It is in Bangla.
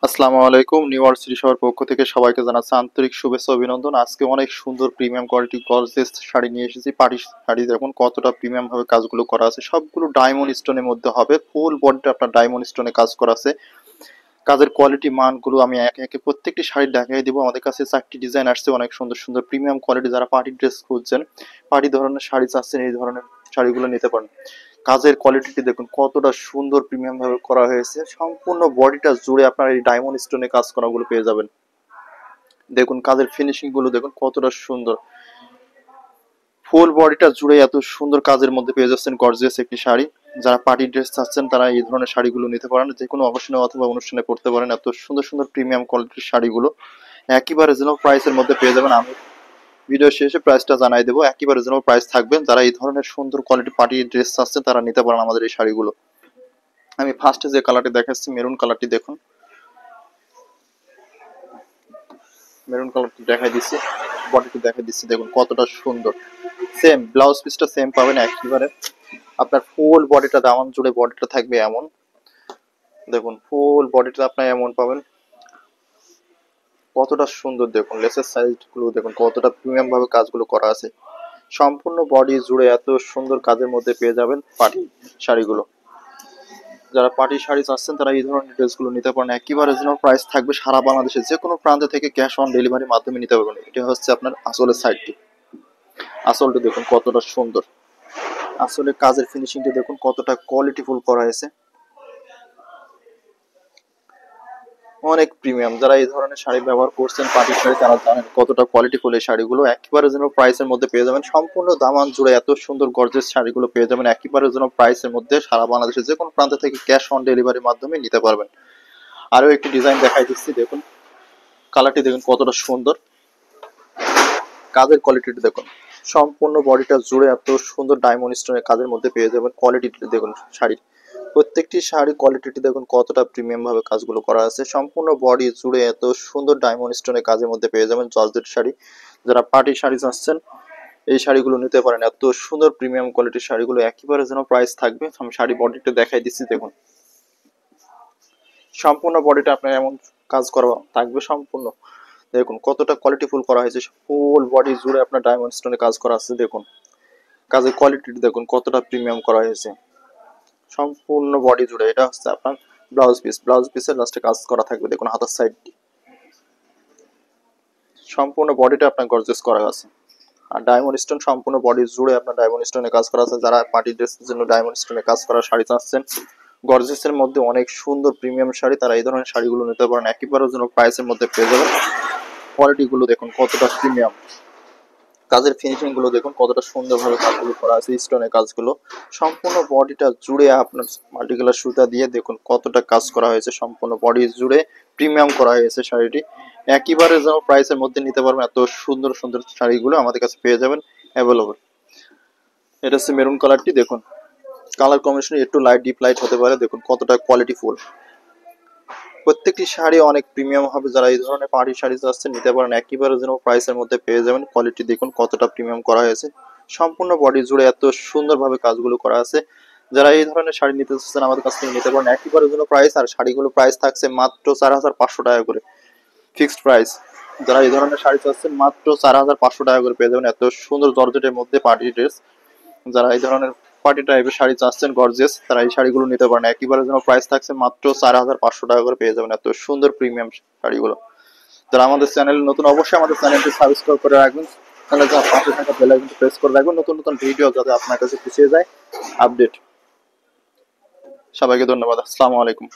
আসসালামু আলাইকুম। নিউ ওয়ার্ল্ড সিটি শপের পক্ষ থেকে সবাইকে জানাচ্ছি আন্তরিক শুভেচ্ছা অভিনন্দন। আজকে অনেক সুন্দর প্রিমিয়াম কোয়ালিটি গর্জিয়াস শাড়ি নিয়ে এসেছি। পার্টি শাড়ি দেখুন কতটা প্রিমিয়াম ভাবে কাজগুলো করা আছে। সবগুলো ডায়মন্ড স্টোনের মধ্যে হবে। ফুল বডিটা আপনার ডায়মন্ড স্টোনে কাজ করা আছে। কাজের কোয়ালিটি মানগুলো আমি একে একে প্রত্যেকটি শাড়ি দেখাই দিব। আমাদের কাছে 4টি ডিজাইন আসছে, অনেক সুন্দর সুন্দর প্রিমিয়াম কোয়ালিটি। যারা পার্টি ড্রেস খুঁজছেন, পার্টি ধরনের শাড়ি চাচ্ছেন, এই ধরনের শাড়িগুলো নিতে পারেন। কাজের কোয়ালিটিটি দেখুন কতটা সুন্দর প্রিমিয়াম ভাবে করা হয়েছে। সম্পূর্ণ বডিটা জুড়ে আপনার এই ডায়মন্ড স্টোনে কাজ করাগুলো পেয়ে যাবেন। দেখুন কাজের ফিনিশিং গুলো দেখুন কতটা সুন্দর। ফুল বডিটা জুড়ে এত সুন্দর কাজের মধ্যে পেয়ে যাচ্ছেন গর্জিয়াস একটি শাড়ি। যারা পার্টি ড্রেস চাচ্ছেন তারা এই ধরনের শাড়িগুলো নিতে পারেন, যে কোনো অকেশনে অথবা অনুষ্ঠানে পড়তে পারেন। এত সুন্দর সুন্দর প্রিমিয়াম কোয়ালিটির শাড়িগুলো একেবারে রিজনেবল প্রাইসের মধ্যে পেয়ে যাবেন। আমি ভিডিও শেষে প্রাইসটা জানাই দেবো, একেবারে রিজনেবল প্রাইস থাকবেন। যারা এই ধরনের সুন্দর কোয়ালিটি পার্টি ড্রেস চাচ্ছেন তারা নিতে পারেন আমাদের এই শাড়িগুলো। আমি ফার্স্টে যে কালারটি দেখাচ্ছি মেরুন কালারটি দেখুন, মেরুন কালারটি দেখাই দিচ্ছি, বডিটি দেখাই দিচ্ছি, দেখুন কতটা সুন্দর। সেম ব্লাউজ পিসটা সেম পাবেন একেবারে। আপনার ফুল বডিটা দামান জুড়ে বডিটা থাকবে এমন, দেখুন ফুল বডিটা আপনার এমন পাবেন। কতটা সুন্দর দেখুন, লেসের সাইজ গুলো দেখুন কতটা প্রিমিয়াম ভাবে কাজগুলো করা আছে। সম্পূর্ণ বডি জুড়ে এত সুন্দর কাজের মধ্যে পেয়ে যাবেন পার্টি শাড়িগুলো। যারা পার্টি শাড়ি চাচ্ছেন তারা এই ধরনের ড্রেসগুলো নিতে পারেন। একেবারে রিজনেবল প্রাইস থাকবে। সারা বাংলাদেশে যে কোনো প্রান্ত থেকে ক্যাশ অন ডেলিভারির মাধ্যমে নিতে পারবেন। এটা হচ্ছে আপনার আসলের সাইডটি। আসলটি দেখুন কতটা সুন্দর। আসলে কাজের ফিনিশিংটি দেখুন কতটা কোয়ালিটিফুল করা হয়েছে, অনেক প্রিমিয়াম। যারা এই ধরনের শাড়ি ব্যবহার করছেন পার্টি শাড়ি, তারা জানেন কতটা কোয়ালিটিফুল এই শাড়িগুলো। একেবারে যেন প্রাইসের মধ্যে পেয়ে যাবেন। সম্পূর্ণ দামান জুড়ে এত সুন্দর গর্জিয়াস শাড়িগুলো পেয়ে যাবেন একেবারে যেন প্রাইসের মধ্যে। সারা বাংলাদেশে যে কোনো প্রান্ত থেকে ক্যাশ অন ডেলিভারির মাধ্যমে নিতে পারবেন। আরও একটি ডিজাইন দেখাই দিচ্ছি, দেখুন কালারটি দেখুন কতটা সুন্দর। কাজের কোয়ালিটিটি দেখুন, সম্পূর্ণ বডিটা জুড়ে এত সুন্দর ডায়মন্ড স্টোনের কাজের মধ্যে পেয়ে যাবেন। কোয়ালিটিটি দেখুন শাড়ির, প্রত্যেকটি শাড়ি কোয়ালিটিটি দেখুন কতটা প্রিমিয়াম ভাবে কাজগুলো করা আছে। সম্পূর্ণ বডি জুড়ে এত সুন্দর ডায়মন্ড স্টোনের কাজের মধ্যে পেয়ে যাবেন জর্জেট শাড়ি। যারা পার্টি শাড়ি চাচ্ছেন এই শাড়িগুলো নিতে পারেন। এত সুন্দর প্রিমিয়াম কোয়ালিটির শাড়িগুলো একেবারে যেন প্রাইস থাকবে। আমি শাড়ি বডিটা দেখাই দিচ্ছি, দেখুন সম্পূর্ণ বডিটা আপনার এমন কাজ করা থাকবে। সম্পূর্ণ দেখুন কতটা কোয়ালিটিফুল করা হয়েছে। ফুল বডি জুড়ে আপনার ডায়মন্ড স্টোনে কাজ করা আছে। দেখুন কাজের কোয়ালিটি দেখুন কতটা প্রিমিয়াম করা হয়েছে সম্পূর্ণ বডি জুড়ে। এটা হচ্ছে আপনার ব্লাউজ পিস, ব্লাউজ পিসের লাস্টে কাজ করা থাকবে। দেখুন হাতার সাইডটি, সম্পূর্ণ বডিটা আপনার গর্জিয়াস করা আছে। আর ডায়মন্ড স্টোন সম্পূর্ণ বডি জুড়ে আপনার ডায়মন্ড স্টোনে কাজ করা আছে। যারা পার্টি ড্রেসের জন্য ডায়মন্ড স্টোনে কাজ করা শাড়ি চাচ্ছেন, গর্জিয়াসের মধ্যে অনেক সুন্দর প্রিমিয়াম শাড়ি, তারা এই ধরনের শাড়িগুলো নিতে পারেন। একেবারে জন্য প্রাইসের মধ্যে পেয়ে যাবেন। কোয়ালিটি গুলো দেখুন কতটা প্রিমিয়াম। কাজের ফিনিশিং গুলো দেখুন কতটা সুন্দরভাবে কাজগুলো করা আছে। স্টোনের কাজগুলো সম্পূর্ণ বডিটা জুড়ে আপনার মাল্টিকালার সুতা দিয়ে দেখুন কতটা কাজ করা হয়েছে। সম্পূর্ণ বডি জুড়ে প্রিমিয়াম করা হয়েছে শাড়িটি। একেবারে যেন প্রাইসের মধ্যে নিতে পারবেন। এত সুন্দর সুন্দর শাড়িগুলো আমাদের কাছে পেয়ে যাবেন অ্যাভেলেবল। এটা হচ্ছে মেরুন কালারটি, দেখুন কালার কম্বিনেশন একটু লাইট ডিপ লাইট হতে পারে। দেখুন কতটা কোয়ালিটিফুল। প্রত্যেকটি শাড়ি অনেক প্রিমিয়াম হবে। যারা এই ধরনের পার্টি শাড়ি চাচ্ছেন নিতে পারেন। একেবারে যেন প্রাইসের মধ্যে পেয়ে যাবেন। কোয়ালিটি দেখুন কতটা প্রিমিয়াম করা হয়েছে। সম্পূর্ণ বডি জুড়ে এত সুন্দরভাবে কাজগুলো করা আছে। যারা এই ধরনের শাড়ি নিতে চাচ্ছেন আমাদের কাছ থেকে নিতে পারেন। একেবারে যেন প্রাইস, আর শাড়িগুলো প্রাইস থাকছে মাত্র 4500 টাকা করে, ফিক্সড প্রাইস। যারা এই ধরনের শাড়ি চাচ্ছেন মাত্র 4500 টাকা করে পেয়ে যাবেন। এত সুন্দর জর্জেটের মধ্যে পার্টি ড্রেস। যারা এই ধরনের পার্টি টাইপের শাড়ি চাচ্ছেন গর্জিয়াস, তারা এই শাড়িগুলো নিতে পারেন। একেবারে যেন প্রাইস থাকছে মাত্র 4500 টাকা করে পেয়ে যাবেন এত সুন্দর প্রিমিয়াম শাড়িগুলো। যারা আমাদের চ্যানেল নতুন, অবশ্যই আমাদের চ্যানেলটি সাবস্ক্রাইব করে রাখবেন। তাহলে যা পাশে থাকা বেল আইকনটি প্রেস করে রাখবেন, নতুন নতুন ভিডিও যাতে আপনার কাছে পৌঁছে যায় আপডেট। সবাইকে ধন্যবাদ। আসসালামু আলাইকুম।